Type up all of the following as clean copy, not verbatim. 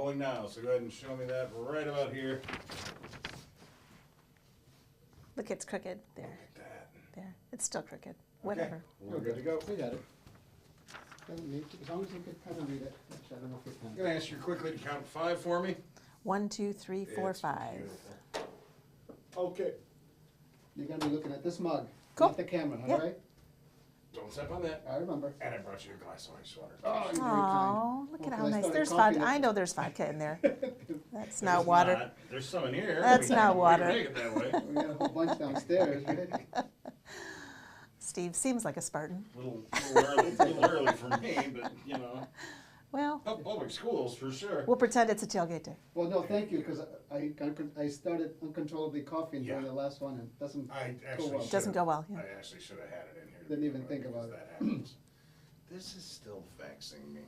rolling now, so go ahead and show me that right about here. Look, it's crooked. There. Look at that. There. It's still crooked. Okay, Whatever. we're good to go. We got it. Doesn't need to, as long as you can kind of read it. Actually, I don't know if you I'm can. gonna ask you quickly to count 5 for me. 1, 2, 3, 4, It's 5. beautiful. Okay. You're gonna be looking at this mug. Cool. Not the camera, Yeah. all right? Don't step on that. I remember. And I brought you a glass of ice water. Oh, you're very Oh, kind. look Oh, at 'cause how I nice. started There's coughing vodka. up- I know there's vodka in there. That's There's not water. not. There's some in here. That's We not can- we water. can make it that way. We got a whole bunch downstairs, right? Steve seems like a Spartan. Little early for me, but you know, Well, public schools for sure. we'll pretend it's a tailgate day. Well, no, thank you, because I started uncontrollably coughing during Yeah. the last one, and it doesn't I go actually well. should- Doesn't go well, yeah. I actually should have had it in here. Didn't even before, think about because it. That happens. This is still vexing me.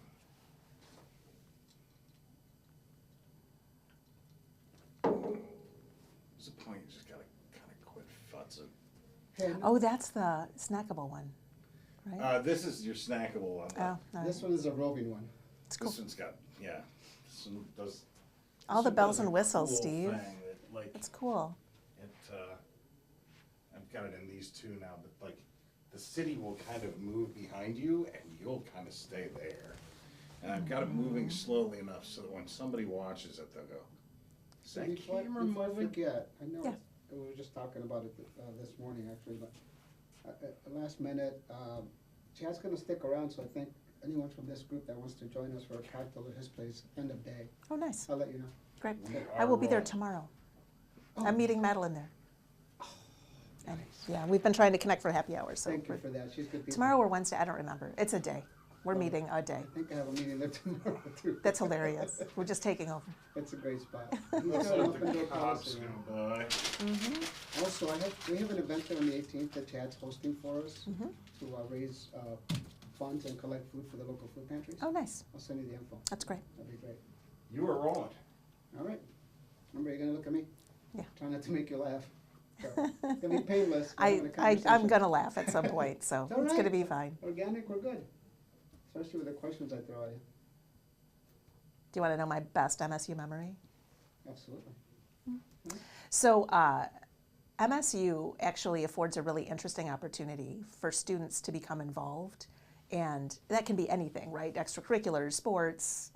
There's a point you just gotta kind of quit futzing. Hey, Oh, that's the snackable one, right? This is your snackable one. Oh, all right. This one is a roving one. It's cool. This one's got, yeah. This one does. All this the one bells does a and whistles, cool Steve. thing that, like, It's cool. I've got it in these two now, but like, the city will kind of move behind you and you'll kind of stay there. And I've got it moving slowly enough so that when somebody watches it, they'll go, is that camera Before I moving? forget, I know, Yeah. we were just talking about it this morning, actually, but last minute, Chad's gonna stick around, so I think anyone from this group that wants to join us for a cocktail at his place, end of day, Oh, nice. I'll let you know. Great. We I will be there are, tomorrow. Oh. I'm meeting Madeline there. And, yeah, we've been trying to connect for happy hour, so Thank you we're- for that, she's good people. tomorrow or Wednesday, I don't remember. It's a day. We're meeting a day. I think I have a meeting there tomorrow, too. That's hilarious. We're just taking over. It's a great spot. Looks He's got like an up and the door cops policy. go by. Also, we have an event there on the 18th that Chad's hosting for us Mm-hmm. to raise funds and collect food for the local food pantries. Oh, nice. I'll send you the info. That's great. That'd be great. You were rolling. All right. Remember, you're gonna look at me? Yeah. Try not to make you laugh. So, It's gonna be painless. We're I'm having a conversation. gonna laugh at some point, so It's all it's gonna right. be fine. Organic, we're good. Especially with the questions I throw at you. Do you want to know my best MSU memory? Absolutely. So MSU actually affords a really interesting opportunity for students to become involved, and that can be anything, right? Extracurriculars, sports,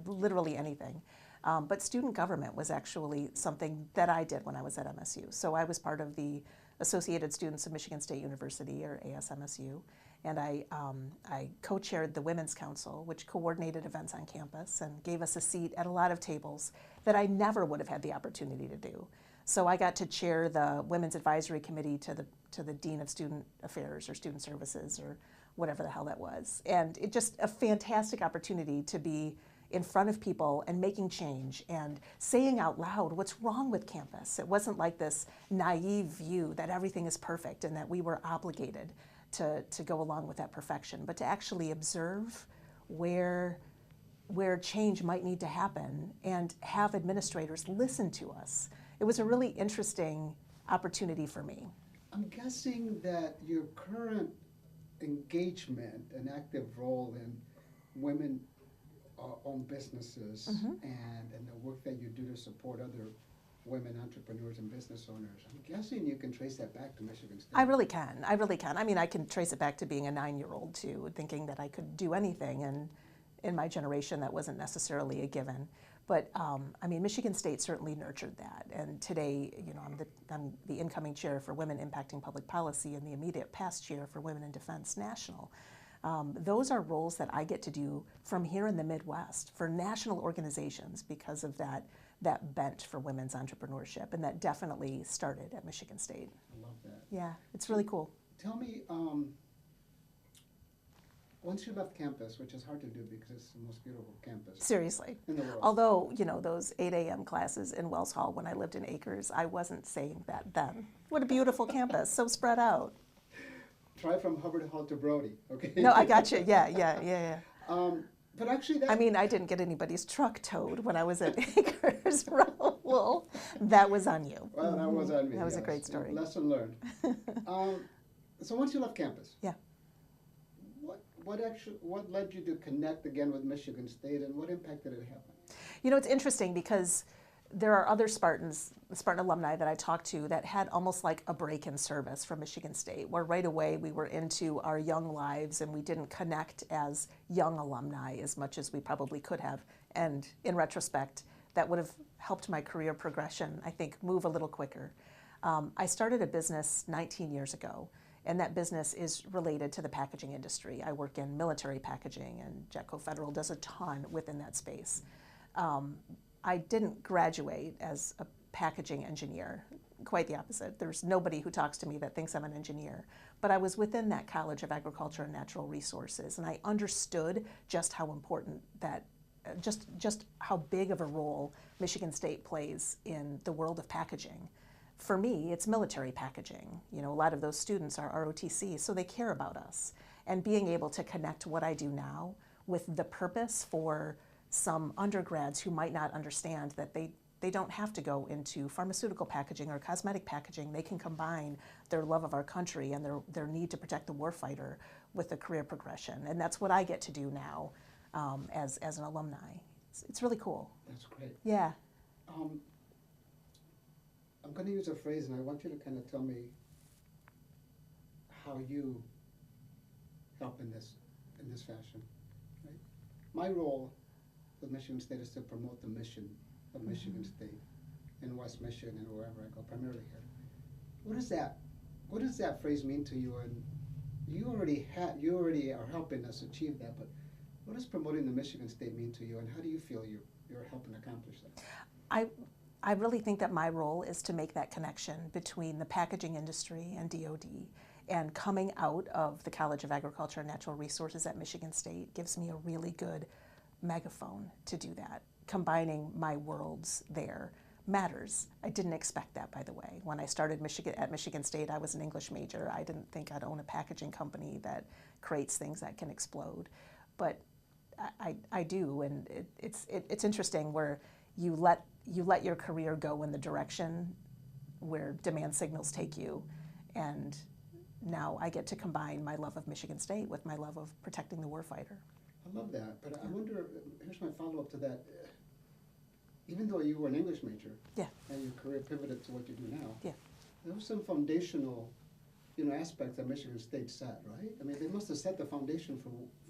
literally anything. But student government was actually something that I did when I was at MSU. So I was part of the Associated Students of Michigan State University, or ASMSU, and I co-chaired the Women's Council, which coordinated events on campus and gave us a seat at a lot of tables that I never would have had the opportunity to do. So I got to chair the Women's Advisory Committee to the Dean of Student Affairs or Student Services or whatever the hell that was. And it just a fantastic opportunity to be in front of people and making change and saying out loud what's wrong with campus. It wasn't like this naive view that everything is perfect and that we were obligated to go along with that perfection, but to actually observe where change might need to happen and have administrators listen to us. It was a really interesting opportunity for me. I'm guessing that your current engagement and active role in women-owned businesses and the work that you do to support other women entrepreneurs and business owners, I'm guessing you can trace that back to Michigan State. I really can. I mean, I can trace it back to being a 9-year-old too, thinking that I could do anything, and in my generation that wasn't necessarily a given. But I mean, Michigan State certainly nurtured that. And today, I'm the incoming chair for Women Impacting Public Policy and the immediate past chair for Women in Defense National. Those are roles that I get to do from here in the Midwest for national organizations because of that bent for women's entrepreneurship, and that definitely started at Michigan State. I love that. Yeah, it's really cool. Tell me, once you left campus, which is hard to do because it's the most beautiful campus Seriously. in the world. Although, those 8 a.m. classes in Wells Hall when I lived in Acres, I wasn't saying that then. What a beautiful campus, so spread out. Try from Hubbard Hall to Brody, okay? No, I got you. Yeah. But actually that... I mean, I didn't get anybody's truck towed when I was at Acres. Raoul. That was on you. Well, that was on me. That was a yes. great story. Lesson learned. So once you left campus, Yeah. what led you to connect again with Michigan State, and what impact did it have? You know, it's interesting because there are other Spartan alumni that I talked to that had almost like a break in service from Michigan State, where right away we were into our young lives and we didn't connect as young alumni as much as we probably could have. And in retrospect, that would have helped my career progression, I think, move a little quicker. I started a business 19 years ago, and that business is related to the packaging industry. I work in military packaging, and Jetco Federal does a ton within that space. I didn't graduate as a packaging engineer, quite the opposite. There's nobody who talks to me that thinks I'm an engineer. But I was within that College of Agriculture and Natural Resources, and I understood just how important that, just how big of a role Michigan State plays in the world of packaging. For me, it's military packaging. You know, a lot of those students are ROTC, so they care about us. And being able to connect what I do now with the purpose for some undergrads who might not understand that they don't have to go into pharmaceutical packaging or cosmetic packaging. They can combine their love of our country and their need to protect the warfighter with a career progression. And that's what I get to do now as an alumni. It's really cool. That's great. Yeah. I'm going to use a phrase, and I want you to kind of tell me how you help in this fashion. Right? My role with Michigan State is to promote the mission of Michigan State in West Michigan and wherever I go, primarily here. What does that phrase mean to you? And you already are helping us achieve that, but what does promoting the Michigan State mean to you, and how do you feel you're helping accomplish that? I really think that my role is to make that connection between the packaging industry and DoD. And coming out of the College of Agriculture and Natural Resources at Michigan State gives me a really good megaphone to do that. Combining my worlds there matters. I didn't expect that, by the way. When I started at Michigan State, I was an English major. I didn't think I'd own a packaging company that creates things that can explode. But I do, and it's interesting where you let your career go in the direction where demand signals take you, and now I get to combine my love of Michigan State with my love of protecting the warfighter. I love that, but I wonder, here's my follow-up to that. Even though you were an English major, Yeah. and your career pivoted to what you do now, Yeah. there was some foundational, aspects that Michigan State set, right? I mean, they must have set the foundation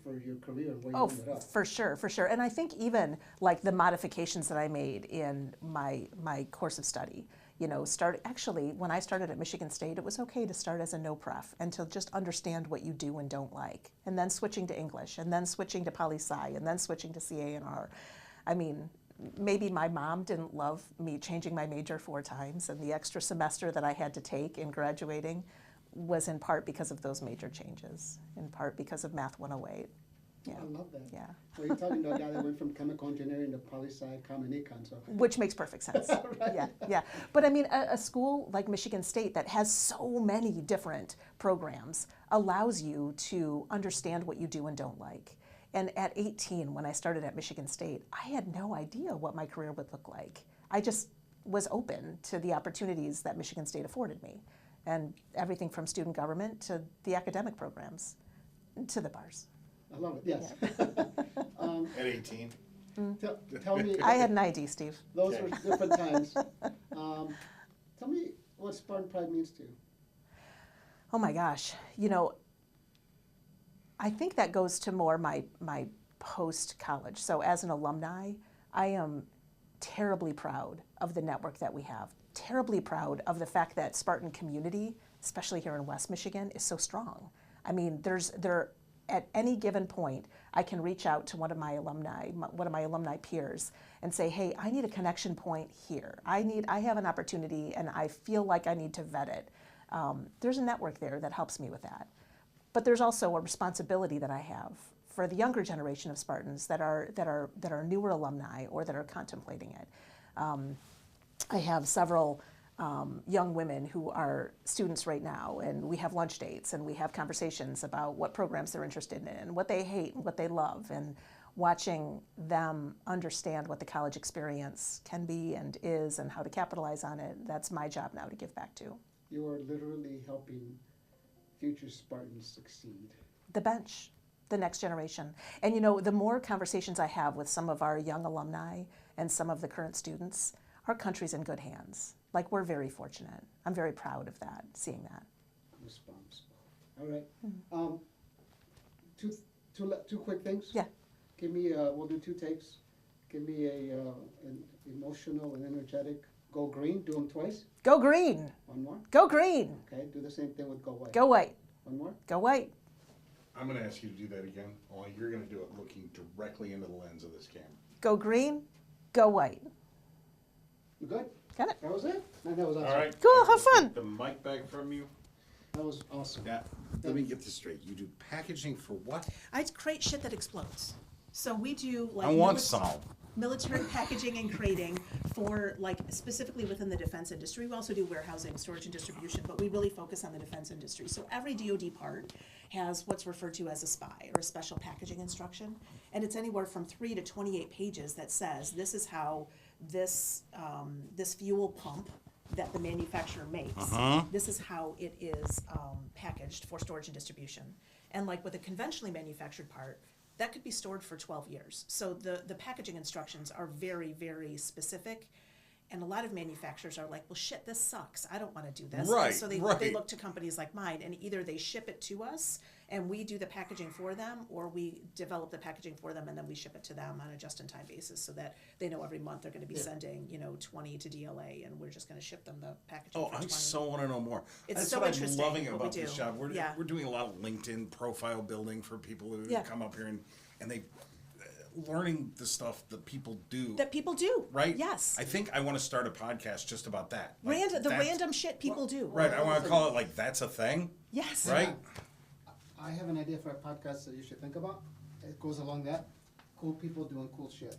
for your career and where you ended up. For sure, for sure. And I think even like the modifications that I made in my course of study, actually when I started at Michigan State, it was okay to start as a no-pref and to just understand what you do and don't like, and then switching to English, and then switching to poli-sci, and then switching to CA&R. I mean, maybe my mom didn't love me changing my major 4 times, and the extra semester that I had to take in graduating was in part because of those major changes, in part because of Math 108. Yeah. I love that. Yeah. Well, you're talking to a guy that went from chemical engineering to poli-sci, common econ, so. Which makes perfect sense. Right. Yeah, yeah. But I mean, a school like Michigan State that has so many different programs allows you to understand what you do and don't like. And at 18, when I started at Michigan State, I had no idea what my career would look like. I just was open to the opportunities that Michigan State afforded me, and everything from student government to the academic programs to the bars. I love it, yes. Yeah. At 18? Tell me. I had an ID, Steve. Those were different times. Tell me what Spartan Pride means to you. Oh my gosh, I think that goes to more my post-college. So as an alumni, I am terribly proud of the network that we have, terribly proud of the fact that Spartan community, especially here in West Michigan, is so strong. I mean, at any given point, I can reach out to one of my alumni peers and say, hey, I need a connection point here. I have an opportunity and I feel like I need to vet it. There's a network there that helps me with that. But there's also a responsibility that I have for the younger generation of Spartans that are newer alumni or that are contemplating it. I have several young women who are students right now, and we have lunch dates and we have conversations about what programs they're interested in, what they hate and what they love, and watching them understand what the college experience can be and is and how to capitalize on it. That's my job now to give back to. You are literally helping future Spartans succeed. The bench, the next generation. And the more conversations I have with some of our young alumni and some of the current students, our country's in good hands. Like, we're very fortunate. I'm very proud of that, seeing that. Response. All right. Two quick things. Yeah. Give me, we'll do 2 takes. Give me an emotional and energetic go green. Do them twice. Go green. One more. Go green. Okay. Do the same thing with go white. Go white. One more. Go white. I'm gonna ask you to do that again, only you're gonna do it looking directly into the lens of this camera. Go green. Go white. You good? Got it? That was it? Man, that was awesome. All right. Cool, have I'm gonna fun. take the mic back from you. That was awesome. Yeah, let me get this straight. You do packaging for what? I create shit that explodes. So we do like I want some. military packaging and crating for like specifically within the defense industry. We also do warehousing, storage, and distribution, but we really focus on the defense industry. So every DoD part has what's referred to as a SPI, or a special packaging instruction, and it's anywhere from 3 to 28 pages that says this is how this this fuel pump that the manufacturer makes. This is how it is packaged for storage and distribution. And like with a conventionally manufactured part, that could be stored for 12 years. So the packaging instructions are very, very specific. And a lot of manufacturers are like, well, shit, this sucks. I don't want to do this. Right, And so they right. look to companies like mine, and either they ship it to us and we do the packaging for them, or we develop the packaging for them and then we ship it to them on a just-in-time basis so that they know every month they're going to be sending, 20 to DLA, and we're just going to ship them the packaging Oh, for I 20. so want to know more. It's That's so what interesting I'm loving what we about this do. job. We're Yeah. doing a lot of LinkedIn profile building for people who Yeah. come up here and they learning the stuff that people do. That people do. Right? Yes. I think I want to start a podcast just about that. Like, The that's- random shit people do. Right. I want to call it like that's a thing. Yes. Right? I have an idea for a podcast that you should think about. It goes along that. Cool people doing cool shit.